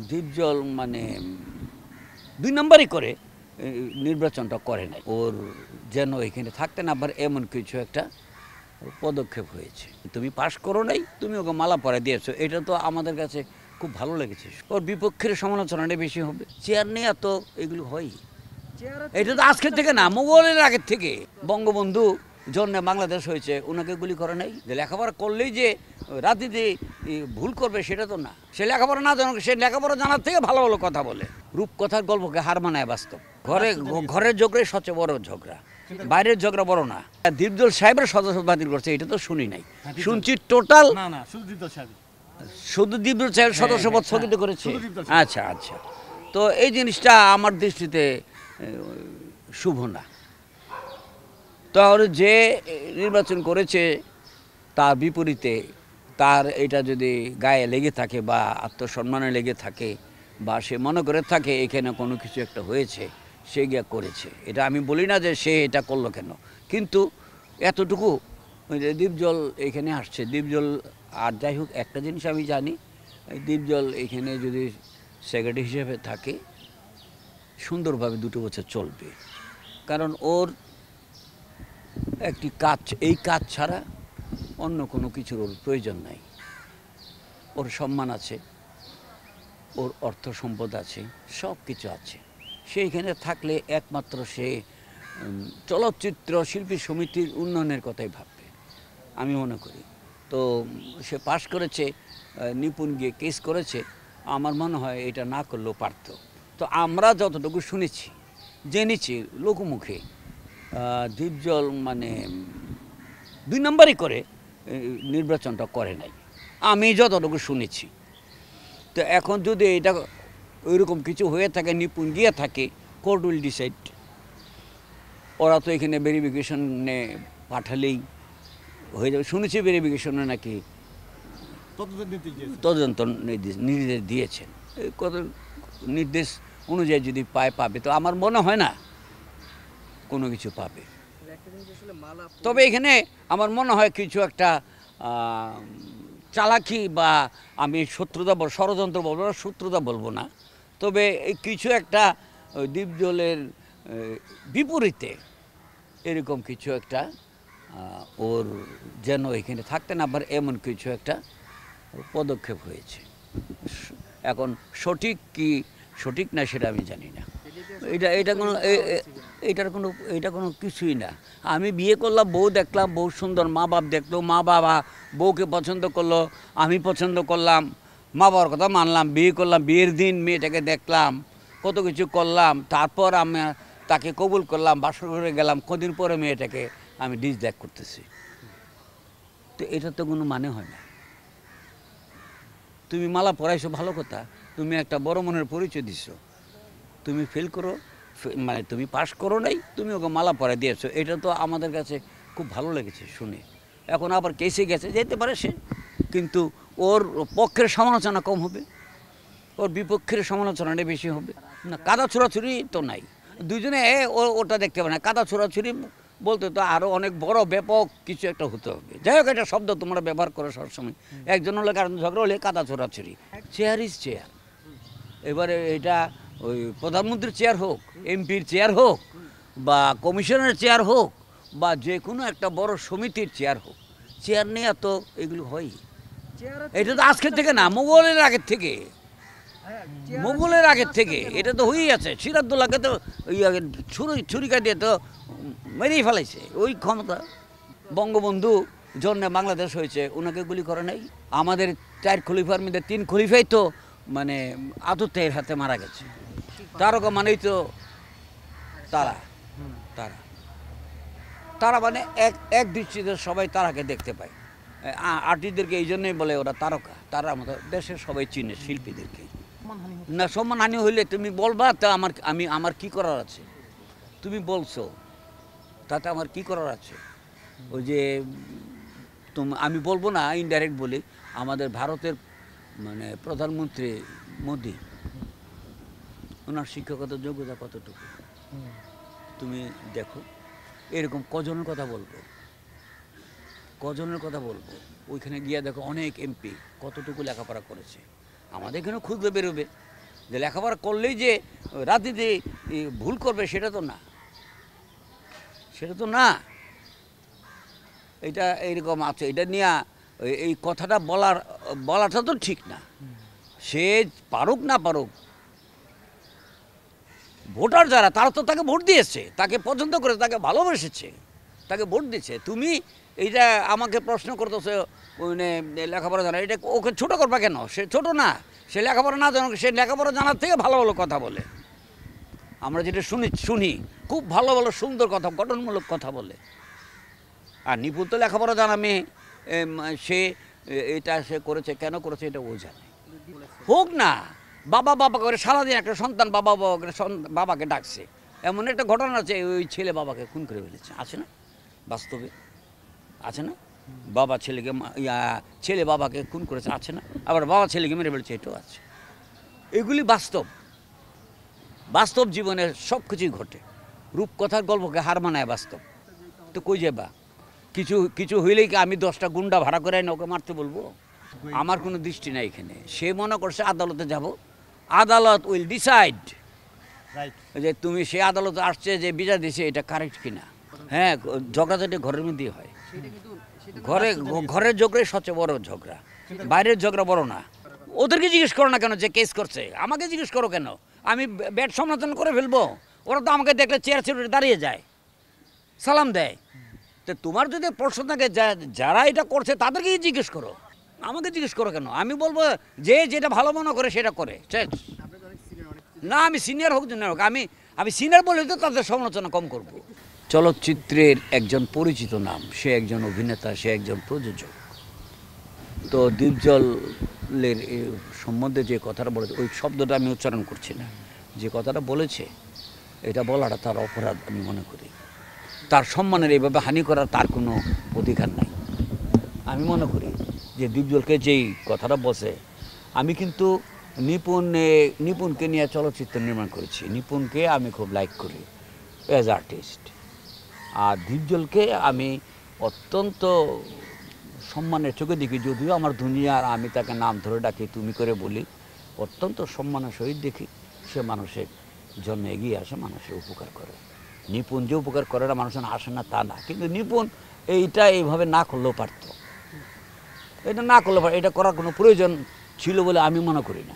দীপজল মানে ২ নম্বরই করে নির্বাচনটা করে নাই। ওর যেন এখানে থাকতে না পারে এমন কিছু একটা পদক্ষেপ হয়েছে। তুমি পাশ করো নাই, তুমি ওকে মালা পরায় দিয়েছো, এটা তো আমাদের কাছে খুব ভালো লেগেছে। ওর বিপক্ষের সমালোচনাটা বেশি হবে। চেয়ার নিয়ে তো এগুলো হয়, এটা তো আজকের থেকে না, মোগলের আগের থেকে। বঙ্গবন্ধু জন্য বাংলাদেশ হয়েছে, ওনাকে গুলি করে নাই। যে লেখাপড়া করলেই যে রাজনীতি ভুল করবে সেটা তো না। সে লেখাপড়া না জানো, সে লেখাপড়া জানার থেকে ভালো ভালো কথা বলে। রূপকথার গল্পকে হার মানায় বাস্তব। ঘরের ঝগড়াই সবচেয়ে বড় ঝগড়া, বাইরের ঝগড়া বড় না। দীপজল সাহেবের সদস্য বাতিল করছে, এটা তো শুনি নাই। শুনছি টোটাল শুধু দীপজল সাহেবের সদস্যপদ স্থগিত করেছে। আচ্ছা আচ্ছা, তো এই জিনিসটা আমার দৃষ্টিতে শুভ না। তাহলে যে নির্বাচন করেছে তার বিপরীতে তার এটা যদি গায়ে লেগে থাকে বা আত্মসম্মানে লেগে থাকে বা সে মনে করে থাকে এখানে কোনো কিছু একটা হয়েছে, সে গিয়া করেছে। এটা আমি বলি না যে সে এটা করলো কেন, কিন্তু এতটুকু দীপজল এখানে আসছে। দীপজল আর যাই হোক, একটা জিনিস আমি জানি, দীপজল এখানে যদি সেক্রেটারি হিসেবে থাকে সুন্দরভাবে 2 বছর চলবে। কারণ ওর একটি কাজ, এই কাজ ছাড়া অন্য কোনো কিছুর ওর প্রয়োজন নাই। ওর সম্মান আছে, ওর অর্থ সম্পদ আছে, সব কিছু আছে। সেইখানে থাকলে একমাত্র সে চলচ্চিত্র শিল্পী সমিতির উন্নয়নের কথাই ভাববে, আমি মনে করি। তো সে পাশ করেছে, নিপুণ গিয়ে কেস করেছে, আমার মনে হয় এটা না করলেও পারত। তো আমরা যতটুকু শুনেছি জেনেছি লোকমুখে, দীপজল মানে 2 নম্বরই করে নির্বাচনটা করে নাই, আমি যতটুকু শুনেছি। তো এখন যদি এটা ওইরকম কিছু হয়ে থাকে, নিপুণ গিয়ে থাকে, কোর্ট উইল ডিসাইড। ওরা তো এখানে ভেরিফিকেশনে পাঠালেই হয়ে যাবে। শুনেছি ভেরিফিকেশনে নাকি তদন্ত নির্দেশ দিয়েছেন। কত নির্দেশ অনুযায়ী যদি পাবে, তো আমার মনে হয় না কোনো কিছু পাবে। তবে এখানে আমার মনে হয় কিছু একটা চালাকি বা আমি শত্রুতা ষড়যন্ত্র বলবো না, শত্রুতা বলবো না, তবে কিছু একটা দীপজলের বিপরীতে এরকম কিছু একটা ওর যেন এখানে থাকতে না পারে এমন কিছু একটা পদক্ষেপ হয়েছে। এখন সঠিক কি সঠিক না সেটা আমি জানি না। এটা কোনো কিছুই না। আমি বিয়ে করলাম, বউ দেখলাম, বউ সুন্দর, মা বাপ দেখলো, মা বাবা বউকে পছন্দ করলো, আমি পছন্দ করলাম, মা বাবার কথা মানলাম, বিয়ে করলাম, বিয়ের দিন মেয়েটাকে দেখলাম, কত কিছু করলাম, তারপর আমি তাকে কবুল করলাম, বাসর ঘরে গেলাম, কদিন পরে মেয়েটাকে আমি ডিসলাইক করতেছি। তো এটা তো কোনো মানে হয় না। তুমি মালা পরাইছো ভালো কথা, তুমি একটা বড় মনের পরিচয় দিছো, তুমি ফেল করো মানে তুমি পাশ করো নাই, তুমি ওকে মালা পরায় দিয়েছো, এটা তো আমাদের কাছে খুব ভালো লেগেছে শুনে। এখন আবার কেসে গেছে, যেতে পারে সে, কিন্তু ওর পক্ষের সমালোচনা কম হবে, ওর বিপক্ষের সমালোচনাটা বেশি হবে। না, কাদা ছোড়াছুরি তো নাই, দুজনে ওটা দেখতে পারে না। কাদা ছোড়াছুরি বলতে তো আরও অনেক বড় ব্যাপক কিছু একটা হতে হবে। যাই হোক, একটা শব্দ তোমরা ব্যবহার করো সবসময়, একজন হলে কারণ ঝগড়া হলে কাদা ছোড়াছুরি। Chair is chair. এবারে এটা ওই প্রধানমন্ত্রীর চেয়ার হোক, এমপির চেয়ার হোক, বা কমিশনের চেয়ার হোক, বা যে কোনো একটা বড় সমিতির চেয়ার হোক, চেয়ার নিয়ে তো এগুলো হয়। এটা তো আজকের থেকে না, মোগলের আগের থেকে। মোগলের আগের থেকে এটা তো হয়েই আছে। সিরাজদৌল্লাকে তো ছুরিকা দিয়ে তো মেরেই ফেলাইছে, ওই ক্ষমতা। বঙ্গবন্ধু জন্য বাংলাদেশ হয়েছে, ওনাকে গুলি করে নাই। আমাদের 4 খলিফার মধ্যে 3 খলিফাই তো মানে আততায়ীর হাতে মারা গেছে। তারকা মানেই তো তারা তারা তারা মানে এক দৃষ্টিতে সবাই তারাকে দেখতে পায়। আর্টিস্টদেরকে এই জন্যই বলে ওরা তারকা। তারা আমাদের দেশের সবাই চিনে শিল্পীদেরকে। না, সম্মানহানি হইলে তুমি বলবা, তা আমার কি করার আছে? তুমি বলছো, তাতে আমার কি করার আছে? ওই যে আমি বলবো না, ইনডাইরেক্ট বলি, আমাদের ভারতের মানে প্রধানমন্ত্রী মোদি, ওনার শিক্ষকতার যোগ্যতা কতটুকু তুমি দেখো। এরকম কজনের কথা বলবো, ওইখানে গিয়ে দেখো অনেক এমপি কতটুকু লেখাপড়া করেছে, আমাদের এখানে খুঁজলে বেরোবে। যে লেখাপড়া করলেই যে রাজনীতি ভুল করবে সেটা তো না, সেটা তো না। এটা এইরকম আছে, এটা নিয়ে এই কথাটা বলাটা তো ঠিক না। সে পারুক না পারুক, ভোটার যারা তারা তো তাকে ভোট দিয়েছে, তাকে পছন্দ করে, তাকে ভালোবেসেছে, তাকে ভোট দিচ্ছে। তুমি এইটা আমাকে প্রশ্ন করতেছো মানে লেখাপড়া জানা, এটা ওকে ছোটো করবা কেন? সে ছোট না, সে লেখাপড়া না জানো, সে লেখাপড়া জানার থেকে ভালো ভালো কথা বলে। আমরা যেটা শুনি খুব ভালো ভালো সুন্দর কথা, গঠনমূলক কথা বলে। আর নিপুণ তো লেখাপড়া জানা মেয়ে, সে এটা সে করেছে, কেন করেছে এটা ও জানে। হোক না, বাবা বাবা করে সারাদিন একটা সন্তান বাবা বাবা করে বাবাকে ডাকছে, এমন একটা ঘটনা আছে, ওই ছেলে বাবাকে খুন করে ফেলেছে, আছে না? বাস্তবে আছে না? বাবা ছেলেকে ছেলে বাবাকে খুন করেছে, আছে না? আবার বাবা ছেলেকে মেরে ফেলেছে, এটাও আছে। এগুলি বাস্তব, বাস্তব জীবনে সব কিছুই ঘটে। রূপকথার গল্পকে হার মানায় বাস্তব। তো কই যাবা? কিছু কিছু হইলেই কি আমি 10টা গুন্ডা ভাড়া করে এনে ওকে মারতে বলবো? আমার কোনো দৃষ্টি নাই এখানে। সে মনে করছে আদালতে যাব, আদালত উইল ডিসাইড যে তুমি সে আদালতে আসছে যে বিচার দিছে এটা কারেক্ট কিনা। হ্যাঁ, ঝগড়াঝাটি ঘরের মধ্যেই হয়। ঘরের ঝগড়াই সবচেয়ে বড় ঝগড়া, বাইরের ঝগড়া বড় না। ওদেরকে জিজ্ঞেস করো না কেন যে কেস করছে, আমাকে জিজ্ঞেস করো কেন? আমি ব্যাট সমালোচনা করে ফেলবো? ওরা তো আমাকে দেখলে চেয়ার ছেড়ে দাঁড়িয়ে যায়, সালাম দেয়। তো তোমার যদি প্রশ্ন থাকে যারা এটা করছে তাদেরকেই জিজ্ঞেস করো, আমাকে জিজ্ঞেস করো কেন? আমি বলবো যে যেটা ভালো মনে করে সেটা করে। না, আমি সিনিয়র হোক জুনিয়র হোক, আমি সিনিয়র বলে তো তাদের সমালোচনা কম করব। চলচ্চিত্রের একজন পরিচিত নাম, সে একজন অভিনেতা, সে একজন প্রযোজক। তো দীপজলের সম্বন্ধে যে কথাটা বলেছে, ওই শব্দটা আমি উচ্চারণ করছি না, যে কথাটা বলেছে এটা বলাটা তার অপরাধ আমি মনে করি। তার সম্মানের এইভাবে হানি করার তার কোনো অধিকার নাই। আমি মনে করি যে দীপজলকে যেই কথাটা বসে, আমি কিন্তু নিপুণকে নিয়ে চলচ্চিত্র নির্মাণ করেছি। নিপুণকে আমি খুব লাইক করি অ্যাজ আর্টিস্ট। আর দীপজলকে আমি অত্যন্ত সম্মানের চোখে দেখি, যদিও আমার দুনিয়ার আমি তাকে নাম ধরে ডাকি, তুমি করে বলি, অত্যন্ত সম্মানের সহিত দেখি। সে মানুষের জন্য এগিয়ে আসে, মানুষের উপকার করে। নিপুণ যে উপকার করে না, মানুষের আসে না তা না, কিন্তু নিপুণ এইটা এইভাবে না করলেও পারত, এটা না করলেও পারত, এটা করার কোনো প্রয়োজন ছিল বলে আমি মনে করি না।